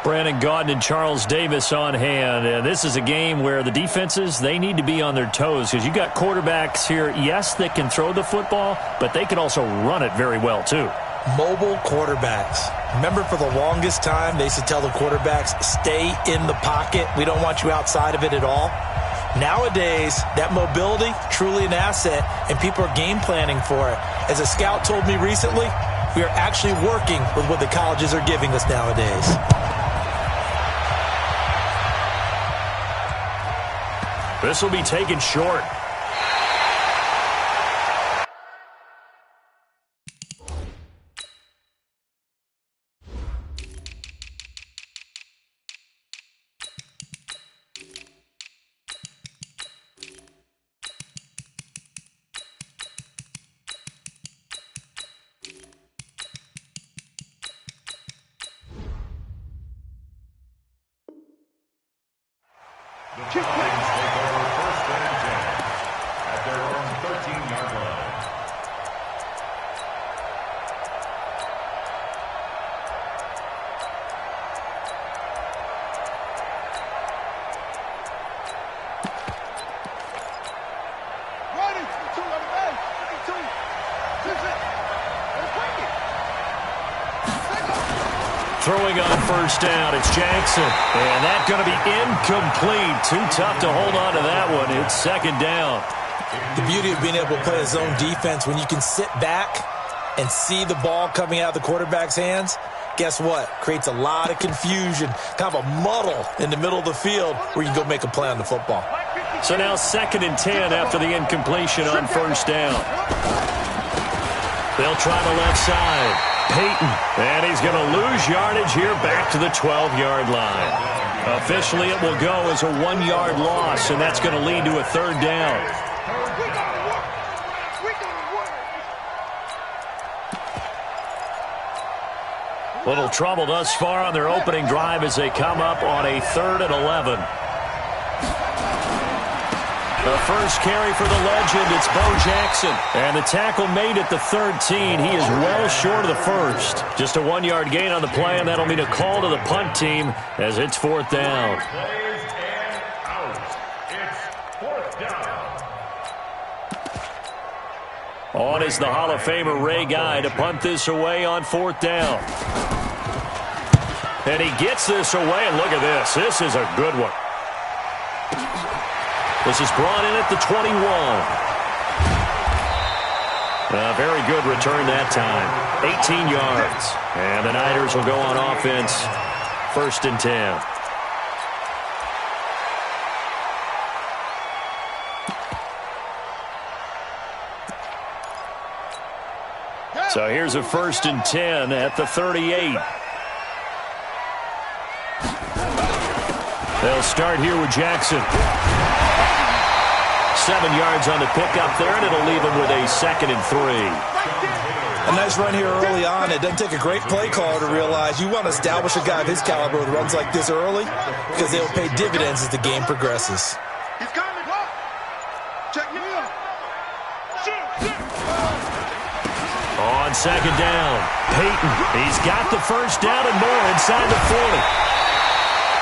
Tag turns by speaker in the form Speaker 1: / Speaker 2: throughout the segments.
Speaker 1: Brandon Gaudin and Charles Davis on hand. And this is a game where the defenses, they need to be on their toes because you got quarterbacks here, yes, that can throw the football, but they can also run it very well too.
Speaker 2: Mobile quarterbacks. Remember, for the longest time, they used to tell the quarterbacks, stay in the pocket. We don't want you outside of it at all. Nowadays, that mobility, truly an asset, and people are game planning for it. As a scout told me recently, we are actually working with what the colleges are giving us nowadays.
Speaker 1: This will be taken short.
Speaker 3: The Lions take over 1st and 10 at their own 13-yard line.
Speaker 1: Throwing on 1st down, it's Jackson. And that's going to be incomplete. Too tough to hold on to that one. It's 2nd down.
Speaker 2: The beauty of being able to play a zone defense, when you can sit back and see the ball coming out of the quarterback's hands, guess what? Creates a lot of confusion, kind of a muddle in the middle of the field where you can go make a play on the football.
Speaker 1: So now 2nd and 10 after the incompletion on 1st down. They'll try the left side. Peyton, and he's going to lose yardage here back to the 12-yard line. Officially, it will go as a 1-yard loss, and that's going to lead to a 3rd down. Little trouble thus far on their opening drive as they come up on a 3rd and 11. The first carry for the legend, it's Bo Jackson. And the tackle made at the 13. He is well short of the first. Just a 1-yard gain on the play, and that'll mean a call to the punt team as it's 4th down. On is the Hall of Famer Ray Guy to punt this away on 4th down. And he gets this away, and look at this. This is a good one. This is brought in at the 21. A very good return that time. 18 yards. And the Niners will go on offense. 1st and 10. So here's a 1st and 10 at the 38. They'll start here with Jackson. 7 yards on the pickup there, and it'll leave him with a 2nd and 3.
Speaker 2: A nice run here early on. It doesn't take a great play caller to realize you want to establish a guy of his caliber with runs like this early because they'll pay dividends as the game progresses.
Speaker 4: He's coming. Check me out.
Speaker 1: On 2nd down, Peyton. He's got the 1st down and more inside the 40.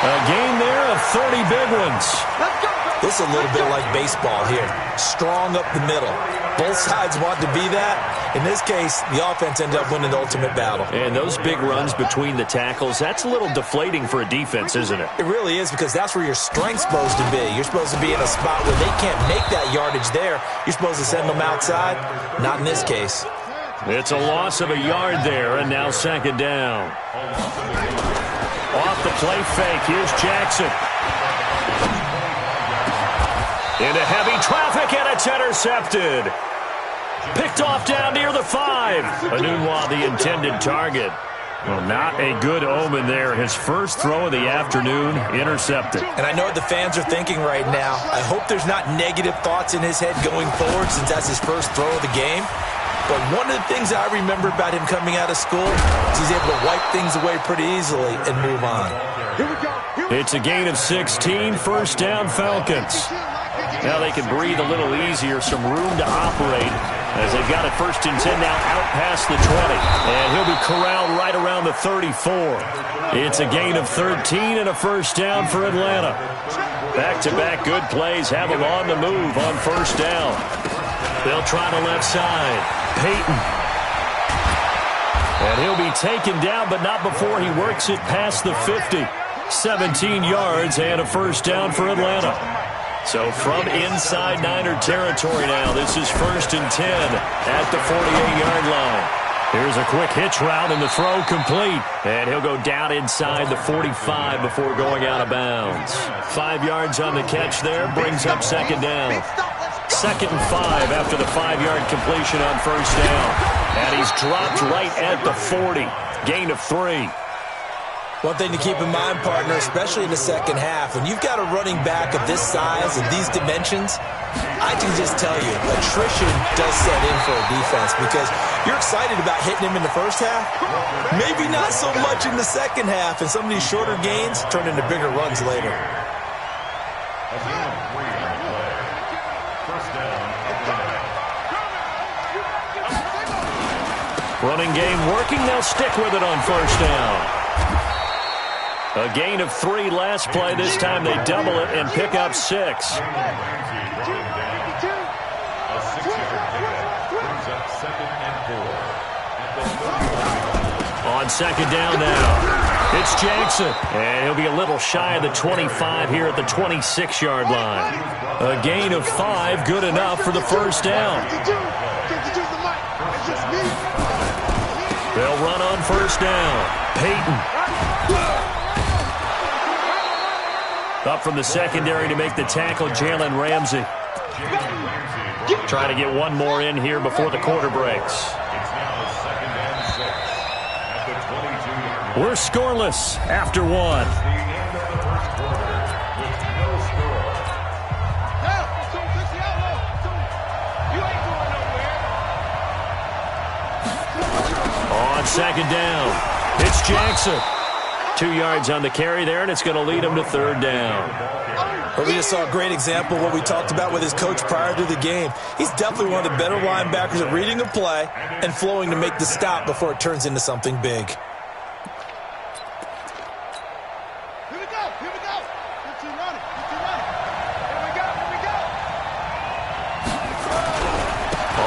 Speaker 1: A gain there of 30 big ones.
Speaker 2: This is a little bit like baseball here. Strong up the middle. Both sides want to be that. In this case, the offense ended up winning the ultimate battle.
Speaker 1: And those big runs between the tackles, that's a little deflating for a defense, isn't it?
Speaker 2: It really is, because that's where your strength's supposed to be. You're supposed to be in a spot where they can't make that yardage there. You're supposed to send them outside. Not in this case.
Speaker 1: It's a loss of a yard there, and now 2nd down. Off the play fake, here's Jackson. Into heavy traffic, and it's intercepted. Picked off down near the 5. Anunwa, the intended target. Well, not a good omen there. His first throw of the afternoon, intercepted.
Speaker 2: And I know what the fans are thinking right now. I hope there's not negative thoughts in his head going forward since that's his first throw of the game. But one of the things I remember about him coming out of school is he's able to wipe things away pretty easily and move on.
Speaker 1: It's a gain of 16, 1st down Falcons. Now they can breathe a little easier, some room to operate as they've got it 1st and 10 now out past the 20. And he'll be corralled right around the 34. It's a gain of 13 and a 1st down for Atlanta. Back-to-back good plays have them on the move on 1st down. They'll try the left side. Peyton. And he'll be taken down, but not before he works it past the 50. 17 yards and a 1st down for Atlanta. So from inside Niner territory now, this is 1st and 10 at the 48-yard line. Here's a quick hitch route and the throw complete. And he'll go down inside the 45 before going out of bounds. 5 yards on the catch there, brings up 2nd down. 2nd and 5 after the 5-yard completion on 1st down. And he's dropped right at the 40. Gain of 3.
Speaker 2: One thing to keep in mind, partner, especially in the second half, when you've got a running back of this size and these dimensions, I can just tell you, attrition does set in for a defense because you're excited about hitting him in the first half. Maybe not so much in the second half, and some of these shorter gains turn into bigger runs later.
Speaker 1: Running game working. They'll stick with it on 1st down. A gain of 3 last play. This time they double it and pick up 6.
Speaker 3: A 6-yard pickup brings up 2nd and 4.
Speaker 1: On 2nd down now, it's Jackson. And he'll be a little shy of the 25 here at the 26-yard line. A gain of 5, good enough for the 1st down. They'll run on 1st down. Peyton. Up from the secondary to make the tackle, Jalen Ramsey. Trying to get one more in here before the quarter breaks.
Speaker 3: It's now 2nd and 6 at the 22-yard line.
Speaker 1: We're scoreless after 1.
Speaker 3: The end of the 1st quarter with no score.
Speaker 1: On 2nd down, it's Jackson. 2 yards on the carry there, and it's going to lead him to 3rd down.
Speaker 2: Well, we just saw a great example of what we talked about with his coach prior to the game. He's definitely one of the better linebackers at reading a play and flowing to make the stop before it turns into something big.
Speaker 4: Here we go. Here we go. Good team running. Good team running. Here we go. Here we go.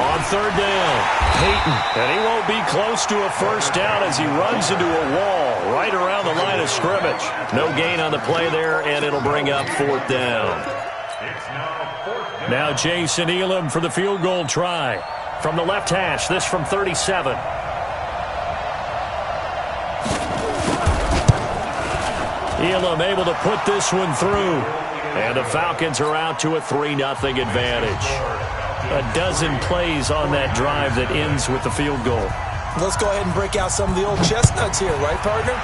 Speaker 1: On 3rd down, Peyton. And he won't be close to a 1st down as he runs into a wall right around the line of scrimmage. No gain on the play there, and it'll bring up 4th down.
Speaker 3: It's now 4th down.
Speaker 1: Now Jason Elam for the field goal try. From the left hash, this from 37. Elam able to put this one through. And the Falcons are out to a 3-0 advantage. A dozen plays on that drive that ends with the field goal.
Speaker 2: Let's go ahead and break out some of the old chestnuts here, right, partner?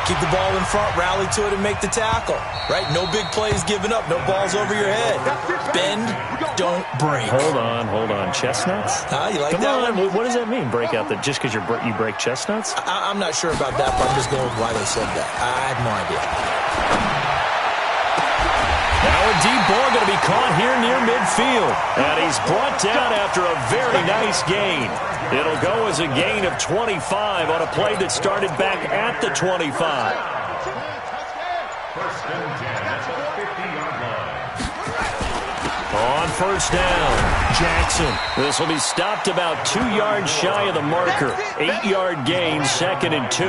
Speaker 2: Keep the ball in front, rally to it, and make the tackle, right? No big plays given up, no balls over your head. Bend, don't break.
Speaker 1: Hold on. Chestnuts?
Speaker 2: You like
Speaker 1: Come
Speaker 2: that
Speaker 1: on,
Speaker 2: one?
Speaker 1: what does that mean, break out that just because you break chestnuts?
Speaker 2: I'm not sure about that, but I'm just going with why they said that. I have no idea.
Speaker 1: Now a deep ball going to be caught here near midfield. And he's brought down after a very nice gain. It'll go as a gain of 25 on a play that started back at the 25.
Speaker 3: 1st and 10 at the 50-yard line.
Speaker 1: On 1st down, Jackson. This will be stopped about 2 yards shy of the marker. 8-yard gain, 2nd and 2.
Speaker 3: It's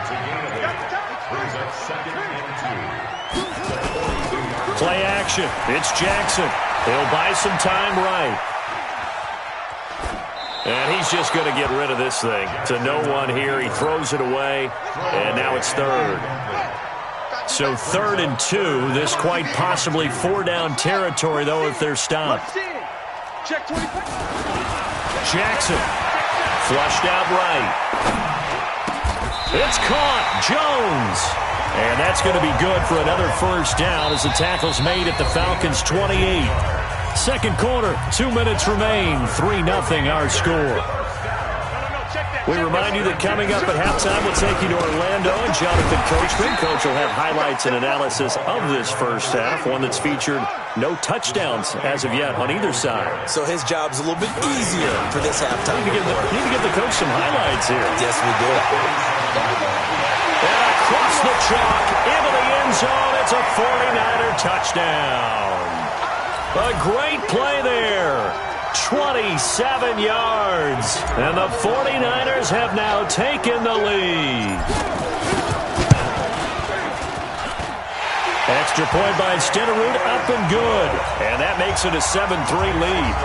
Speaker 3: a gain of 8. Brings up 2nd and 2.
Speaker 1: Play action. It's Jackson. He'll buy some time right. And he's just going to get rid of this thing. To no one here. He throws it away. And now it's 3rd. So 3rd and 2. This quite possibly 4-down territory, though, if they're stopped. Jackson. Flushed out right. It's caught. Jones. And that's going to be good for another 1st down as the tackle's made at the Falcons' 28. 2nd quarter, 2 minutes remain. 3-0 our score.
Speaker 4: No, check that.
Speaker 1: We remind you that coming up at halftime, we'll take you to Orlando and Jonathan Coachman. Coach will have highlights and analysis of this first half, one that's featured no touchdowns as of yet on either side.
Speaker 2: So his job's a little bit easier for this halftime.
Speaker 1: Need to give the coach some highlights here.
Speaker 2: Yes, we do.
Speaker 1: And across the chalk, into the end zone, it's a 49er touchdown. A great play there. 27 yards. And the 49ers have now taken the lead. Extra point by Stenerud, up and good. And that makes it a 7-3 lead.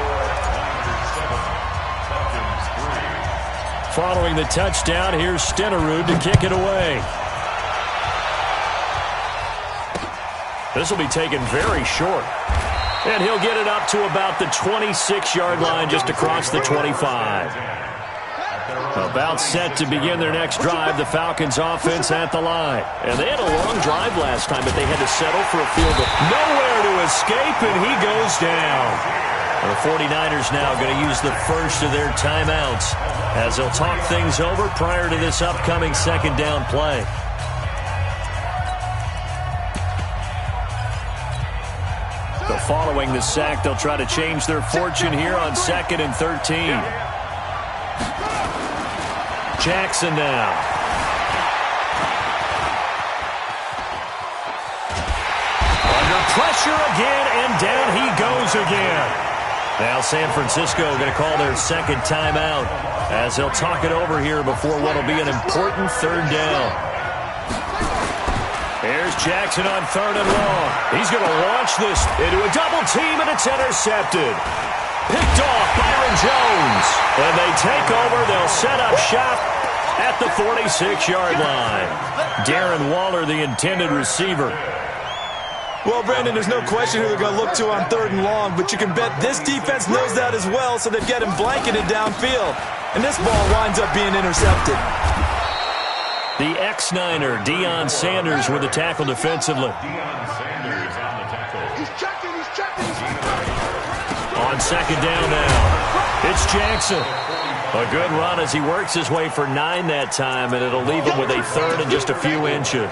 Speaker 1: Following the touchdown, here's Stenerud to kick it away. This will be taken very short. And he'll get it up to about the 26-yard line just across the 25. About set to begin their next drive, the Falcons offense at the line. And they had a long drive last time, but they had to settle for a field goal. Nowhere to escape, and he goes down. The 49ers now going to use the first of their timeouts as they'll talk things over prior to this upcoming second down play. Following the sack, they'll try to change their fortune here on 2nd and 13. Jackson now. Under pressure again, and down he goes again. Now San Francisco going to call their second timeout as they'll talk it over here before what will be an important third down. Here's Jackson on 3rd and long. He's going to launch this into a double team, and it's intercepted. Picked off Byron Jones. And they take over. They'll set up shop at the 46-yard line. Darren Waller, the intended receiver.
Speaker 2: Well, Brandon, there's no question who they're going to look to on 3rd and long, but you can bet this defense knows that as well, so they've got him blanketed downfield. And this ball winds up being intercepted.
Speaker 1: The ex-Niner, Deion Sanders, with the tackle defensively.
Speaker 3: Deion Sanders on the tackle.
Speaker 4: He's checking.
Speaker 1: On second down now, it's Jackson. A good run as he works his way for 9 that time, and it'll leave him with a 3rd and just a few inches.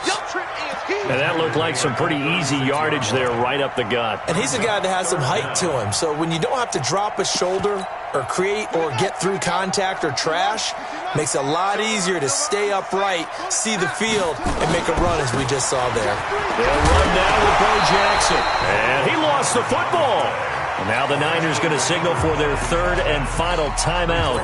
Speaker 1: And that looked like some pretty easy yardage there right up the gut.
Speaker 2: And he's a guy that has some height to him, so when you don't have to drop a shoulder or create or get through contact or trash, makes it a lot easier to stay upright, see the field, and make a run as we just saw there.
Speaker 1: They'll run now with Bo Jackson. And he lost the football. And now the Niners going to signal for their 3rd and final timeout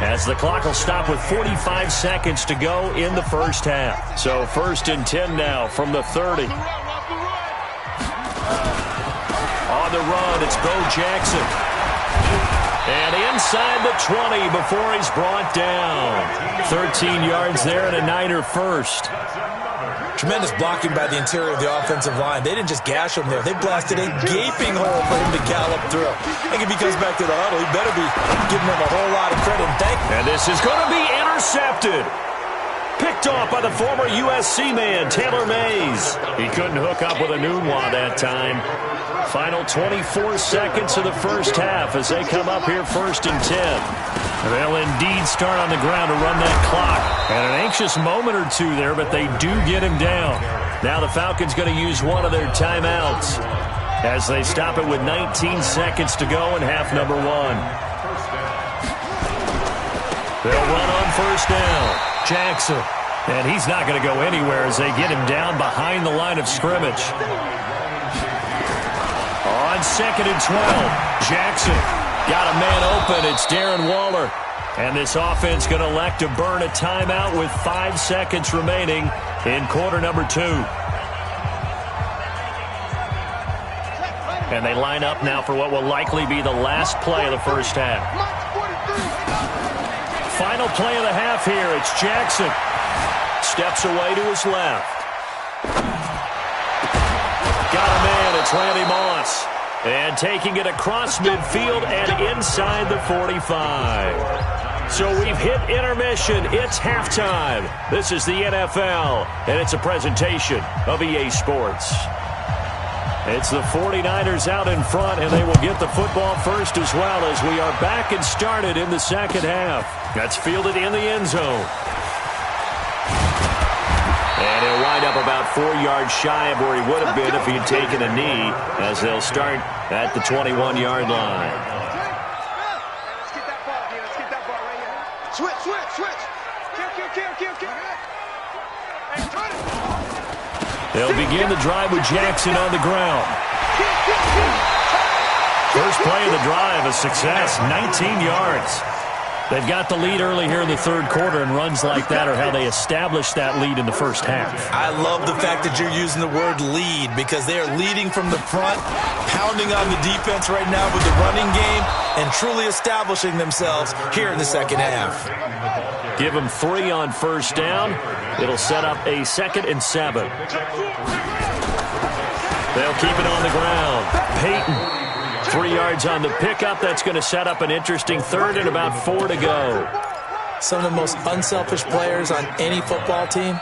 Speaker 1: as the clock will stop with 45 seconds to go in the first half. So 1st and 10 now from the 30. On the run, it's Bo Jackson. And inside the 20 before he's brought down. 13 yards there and a Niner first.
Speaker 2: Tremendous blocking by the interior of the offensive line. They didn't just gash him there. They blasted a gaping hole for him to gallop through. I think if he comes back to the huddle, he better be giving them a whole lot of credit.
Speaker 1: And this is going to be intercepted. Picked off by the former USC man, Taylor Mays. He couldn't hook up with a Nunwa that time. Final 24 seconds of the first half as they come up here 1st and 10. They'll indeed start on the ground to run that clock. And an anxious moment or two there, but they do get him down. Now the Falcons going to use one of their timeouts as they stop it with 19 seconds to go in half number 1. They'll run on 1st down. Jackson. And he's not going to go anywhere as they get him down behind the line of scrimmage. On 2nd and 12, Jackson got a man open. It's Darren Waller. And this offense going to elect to burn a timeout with 5 seconds remaining in quarter number 2. And they line up now for what will likely be the last play of the first half. Final play of the half here. It's Jackson. Steps away to his left. Got a man. It's Randy Moss. And taking it across midfield and inside the 45. So we've hit intermission. It's halftime. This is the NFL, and it's a presentation of EA Sports. It's the 49ers out in front, and they will get the football first as well as we are back and started in the second half. That's fielded in the end zone. And he'll wind up about 4 yards shy of where he would have been if he had taken a knee, as they'll start at the 21-yard line.
Speaker 4: Let's get that ball here. Let's get that ball right here. Switch, switch, switch. Kill. Hey, turn it.
Speaker 1: They'll begin the drive with Jackson on the ground. First play of the drive, a success, 19 yards. They've got the lead early here in the third quarter, and runs like that are how they established that lead in the first half.
Speaker 2: I love the fact that you're using the word lead, because they are leading from the front, pounding on the defense right now with the running game, and truly establishing themselves here in the second half.
Speaker 1: Give them 3 on first down. It'll set up a 2nd and 7. They'll keep it on the ground. Peyton. 3 yards on the pickup. That's going to set up an interesting 3rd and about 4 to go.
Speaker 2: Some of the most unselfish players on any football team,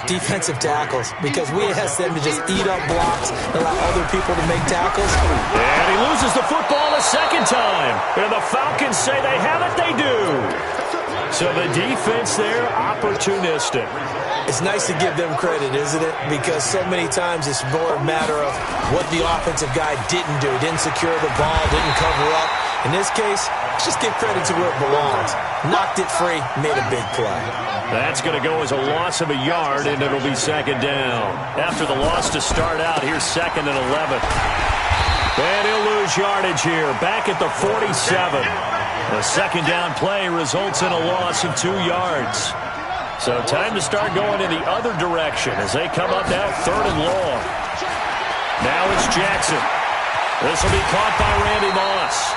Speaker 2: defensive tackles, because we ask them to just eat up blocks and allow other people to make tackles.
Speaker 1: And he loses the football a second time. And the Falcons say they have it. They do. So the defense there, opportunistic.
Speaker 2: It's nice to give them credit, isn't it? Because so many times it's more a matter of what the offensive guy didn't do. Didn't secure the ball, didn't cover up. In this case, let's just give credit to where it belongs. Knocked it free, made a big play.
Speaker 1: That's going to go as a loss of a yard, and it'll be 2nd down. After the loss to start out, here's 2nd and 11. And he'll lose yardage here, back at the 47. The 2nd down play results in a loss of 2 yards. So time to start going in the other direction as they come up now 3rd and long. Now it's Jackson. This will be caught by Randy Moss.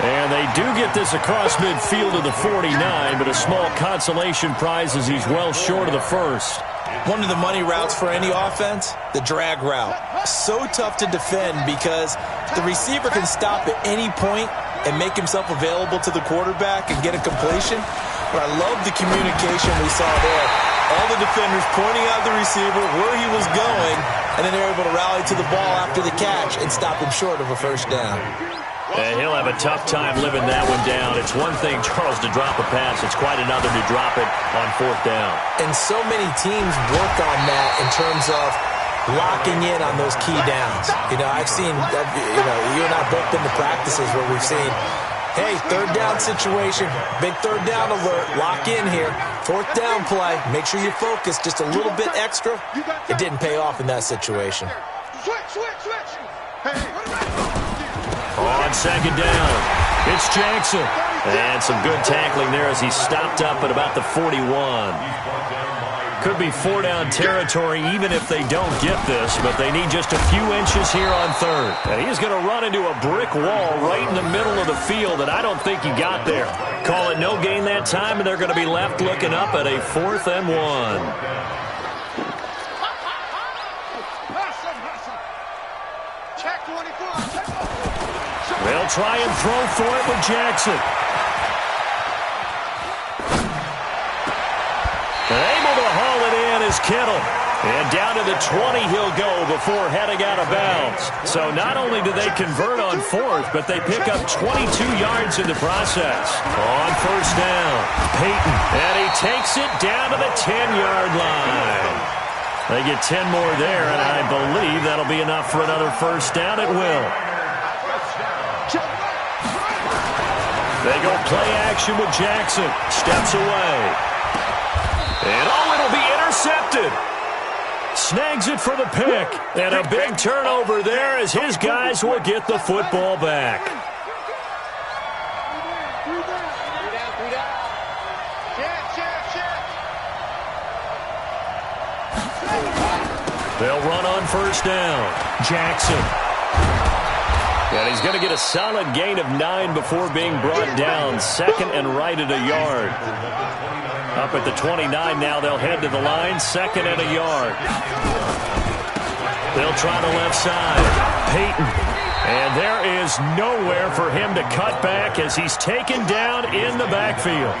Speaker 1: And they do get this across midfield to the 49, but a small consolation prize as he's well short of the first.
Speaker 2: One of the money routes for any offense, the drag route. So tough to defend because the receiver can stop at any point and make himself available to the quarterback and get a completion. But I love the communication we saw there. All the defenders pointing out the receiver, where he was going, and then they're able to rally to the ball after the catch and stop him short of a first down.
Speaker 1: And he'll have a tough time living that one down. It's one thing, Charles, to drop a pass. It's quite another to drop it on 4th down. And
Speaker 2: so many teams work on that in terms of locking in on those key downs. You know, I've seen, you and I both been to practices where we've seen, hey, 3rd down situation, big 3rd down alert, lock in here. 4th down play, make sure you focus just a little bit extra. It didn't pay off in that situation.
Speaker 4: Switch. Hey.
Speaker 1: On 2nd down, it's Jackson. And some good tackling there as he stopped up at about the 41. Could be 4-down territory even if they don't get this, but they need just a few inches here on 3rd. And he's going to run into a brick wall right in the middle of the field, and I don't think he got there. Call it no gain that time, and they're going to be left looking up at a 4th and 1. They'll try and throw for it with Jackson. Able to haul it in is Kittle. And down to the 20 he'll go before heading out of bounds. So not only do they convert on 4th, but they pick up 22 yards in the process. On 1st down, Peyton. And he takes it down to the 10-yard line. They get 10 more there, and I believe that'll be enough for another 1st down. It will. They go play action with Jackson. Steps away. And it'll be intercepted. Snags it for the pick. And a big turnover there as his guys will get the football back. They'll run on 1st down. Jackson. And he's going to get a solid gain of 9 before being brought down. 2nd and right at a yard. Up at the 29 now, they'll head to the line. 2nd and a yard. They'll try the left side. Peyton. And there is nowhere for him to cut back as he's taken down in the backfield.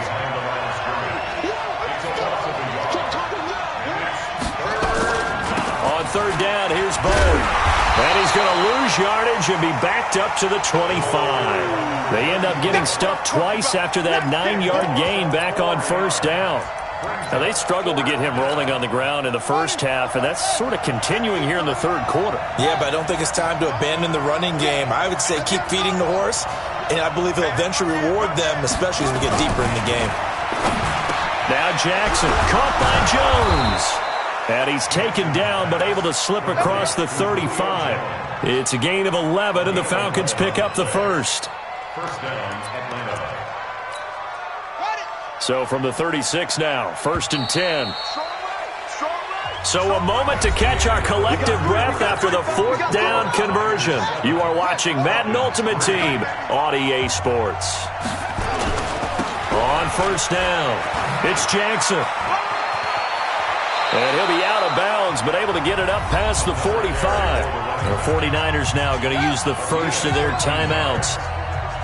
Speaker 1: On 3rd down, here's Bone. And he's going to lose yardage and be backed up to the 25. They end up getting stuffed twice after that 9-yard gain back on first down. Now, they struggled to get him rolling on the ground in the first half, and that's sort of continuing here in the third quarter.
Speaker 2: Yeah, but I don't think it's time to abandon the running game. I would say keep feeding the horse, and I believe he'll eventually reward them, especially as we get deeper in the game.
Speaker 1: Now Jackson, caught by Jones. And he's taken down, but able to slip across the 35. It's a gain of 11, and the Falcons pick up the first.
Speaker 3: First down, Atlanta.
Speaker 1: So from the 36 now, 1st and 10. So a moment to catch our collective breath after the 4th down conversion. You are watching Madden Ultimate Team on EA Sports. On first down, it's Jackson. And he'll be out of bounds, but able to get it up past the 45. The 49ers now going to use the first of their timeouts.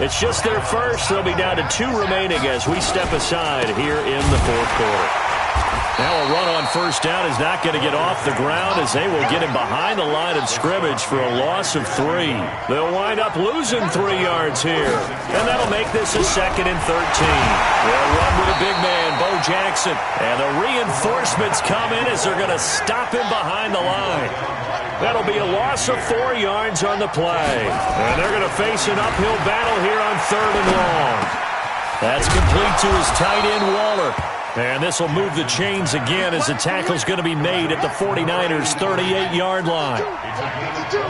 Speaker 1: It's just their first. They'll be down to 2 remaining as we step aside here in the 4th quarter. Now a run on first down is not going to get off the ground as they will get him behind the line of scrimmage for a loss of 3. They'll wind up losing 3 yards here, and that'll make this a 2nd and 13. They'll run with a big man, Bo Jackson, and the reinforcements come in as they're going to stop him behind the line. That'll be a loss of 4 yards on the play, and they're going to face an uphill battle here on 3rd and long. That's complete to his tight end, Waller. And this will move the chains again as the tackle's going to be made at the 49ers' 38-yard line.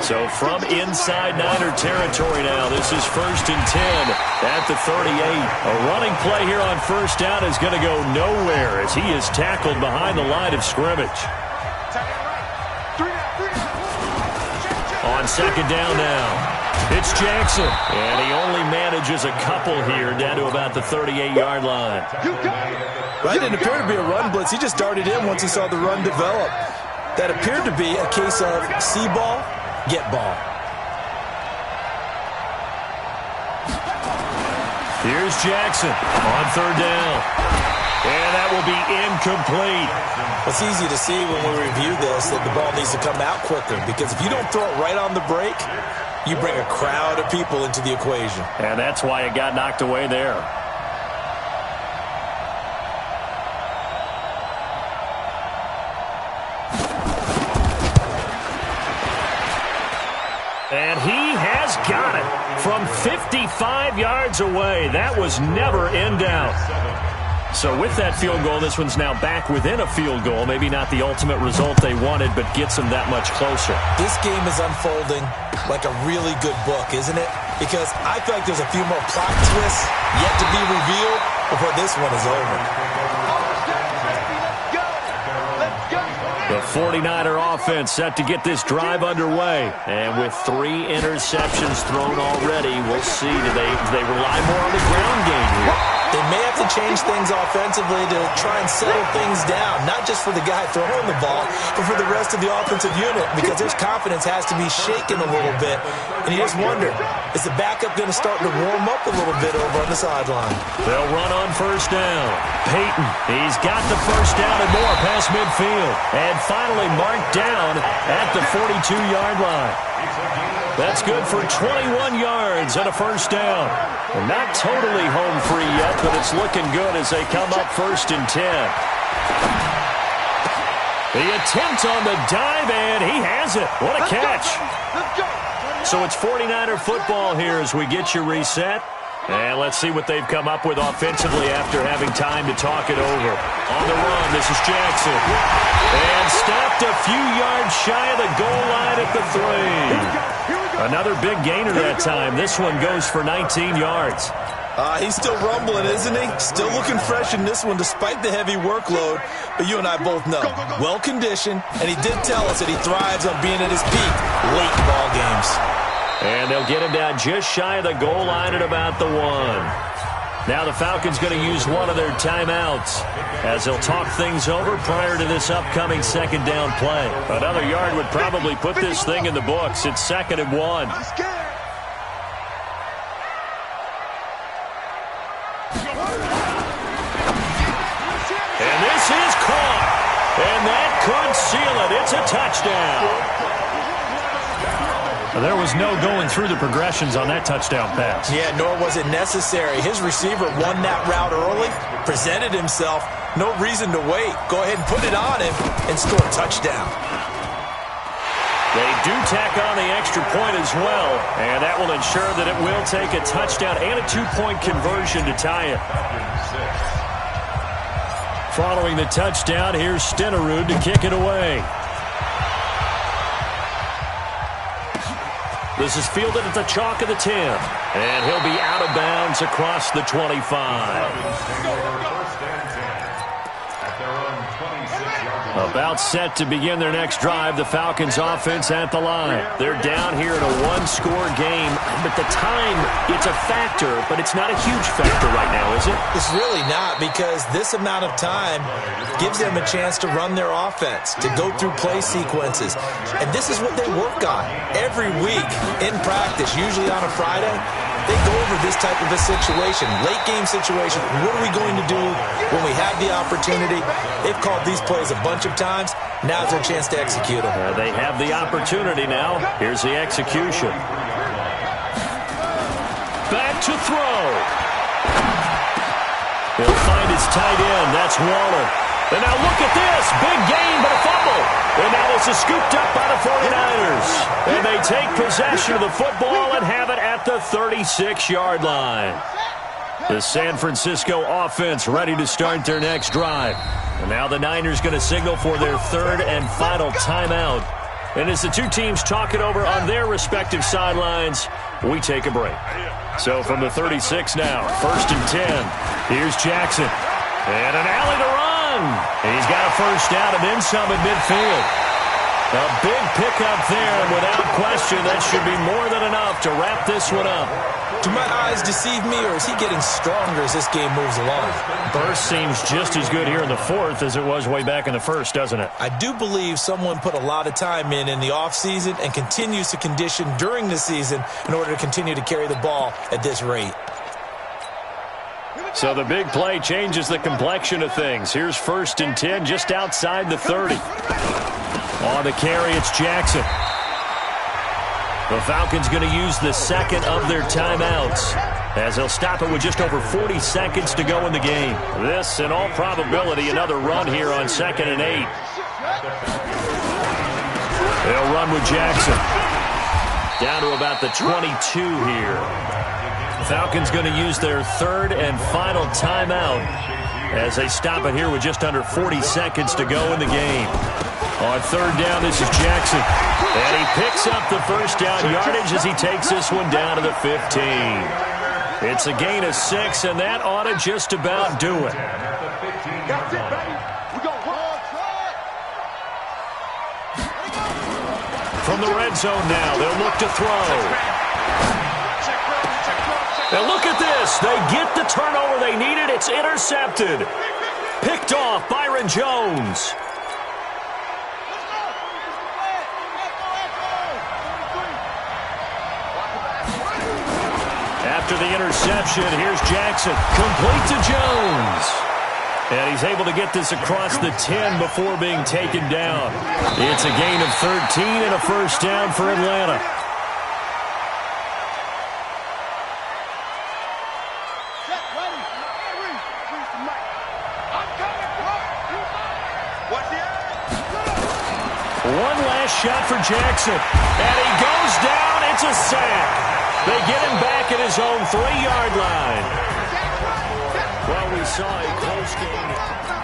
Speaker 1: So from inside Niner territory now, this is 1st and 10 at the 38. A running play here on first down is going to go nowhere as he is tackled behind the line of scrimmage. On 2nd down now, it's Jackson. And he only manages a couple here down to about the 38-yard line.
Speaker 2: Well, it didn't appear to be a run blitz. He just darted in once he saw the run develop. That appeared to be a case of see ball, get ball.
Speaker 1: Here's Jackson on 3rd down. And that will be incomplete.
Speaker 2: It's easy to see when we review this that the ball needs to come out quicker, because if you don't throw it right on the break, you bring a crowd of people into the equation.
Speaker 1: And that's why it got knocked away there. And he has got it from 55 yards away. That was never in doubt. So with that field goal, this one's now back within a field goal. Maybe not the ultimate result they wanted, but gets them that much closer.
Speaker 2: This game is unfolding like a really good book, isn't it? Because I feel like there's a few more plot twists yet to be revealed before this one is over.
Speaker 1: The 49er offense set to get this drive underway. And with 3 interceptions thrown already, we'll see. Do they rely more on the ground game here?
Speaker 2: They may have to change things offensively to try and settle things down, not just for the guy throwing the ball, but for the rest of the offensive unit, because his confidence has to be shaken a little bit. And you just wonder, is the backup going to start to warm up a little bit over on the sideline?
Speaker 1: They'll run on first down. Peyton, he's got the first down and more past midfield. And finally marked down at the 42-yard line. That's good for 21 yards and a first down. Well, not totally home free yet, but it's looking good as they come up 1st and 10. The attempt on the dive, and he has it. What a catch. So it's 49er football here as we get you reset. And let's see what they've come up with offensively after having time to talk it over. On the run, this is Jackson. And stopped a few yards shy of the goal line at the 3. Another big gainer that time. This one goes for 19 yards.
Speaker 2: He's still rumbling, isn't he? Still looking fresh in this one despite the heavy workload. But you and I both know, well-conditioned, and he did tell us that he thrives on being at his peak late in ball games.
Speaker 1: And they'll get him down just shy of the goal line at about the 1. Now the Falcons going to use one of their timeouts as they'll talk things over prior to this upcoming 2nd down play. Another yard would probably put this thing in the books. It's 2nd and 1. And this is caught. And that could seal it. It's a touchdown. There was no going through the progressions on that touchdown pass.
Speaker 2: Yeah, nor was it necessary. His receiver won that route early, presented himself, no reason to wait. Go ahead and put it on him and score a touchdown.
Speaker 1: They do tack on the extra point as well, and that will ensure that it will take a touchdown and a 2-point conversion to tie it. Following the touchdown, here's Stenerud to kick it away. This is fielded at the chalk of the 10, and he'll be out of bounds across the 25. About set to begin their next drive, the Falcons offense at the line. They're down here in a one-score game, but the time, it's a factor, but it's not a huge factor right now, is it?
Speaker 2: It's really not, because this amount of time gives them a chance to run their offense, to go through play sequences. And this is what they work on every week in practice, usually on a Friday. They go over this type of a situation, late game situation. What are we going to do when we have the opportunity? They've called these plays a bunch of times. Now's their chance to execute them.
Speaker 1: They have the opportunity now. Here's the execution. Back to throw. He'll find his tight end. That's Waller. And now look at this. Big gain, but a fumble. And now this is scooped up by the 49ers. And they take possession of the football and have it at the 36-yard line. The San Francisco offense ready to start their next drive. And now the Niners going to signal for their third and final timeout. And as the two teams talk it over on their respective sidelines, we take a break. So from the 36 now, 1st and 10. Here's Jackson. And an alley to run. He's got a first down and then some at midfield. A big pickup there, and without question, that should be more than enough to wrap this one up.
Speaker 2: Do my eyes deceive me, or is he getting stronger as this game moves along?
Speaker 1: Burst seems just as good here in the 4th as it was way back in the 1st, doesn't it?
Speaker 2: I do believe someone put a lot of time in the offseason and continues to condition during the season in order to continue to carry the ball at this rate.
Speaker 1: So the big play changes the complexion of things. Here's 1st and 10 just outside the 30. On the carry, it's Jackson. The Falcons going to use the second of their timeouts, as they'll stop it with just over 40 seconds to go in the game. This, in all probability, another run here on 2nd and 8. They'll run with Jackson. Down to about the 22 here. Falcons going to use their third and final timeout as they stop it here with just under 40 seconds to go in the game. On 3rd down, this is Jackson. And he picks up the first down yardage as he takes this one down to the 15. It's a gain of 6, and that ought to just about do it.
Speaker 4: That's it, baby. We go hard.
Speaker 1: From the red zone now, they'll look to throw. And look at this. They get the turnover they needed. It's intercepted. Picked off Byron Jones. After the interception, here's Jackson. Complete to Jones. And he's able to get this across the 10 before being taken down. It's a gain of 13 and a first down for Atlanta. One last shot for Jackson. And he goes down. It's a sack. They get him back at his own 3-yard line. Well, we saw a close game.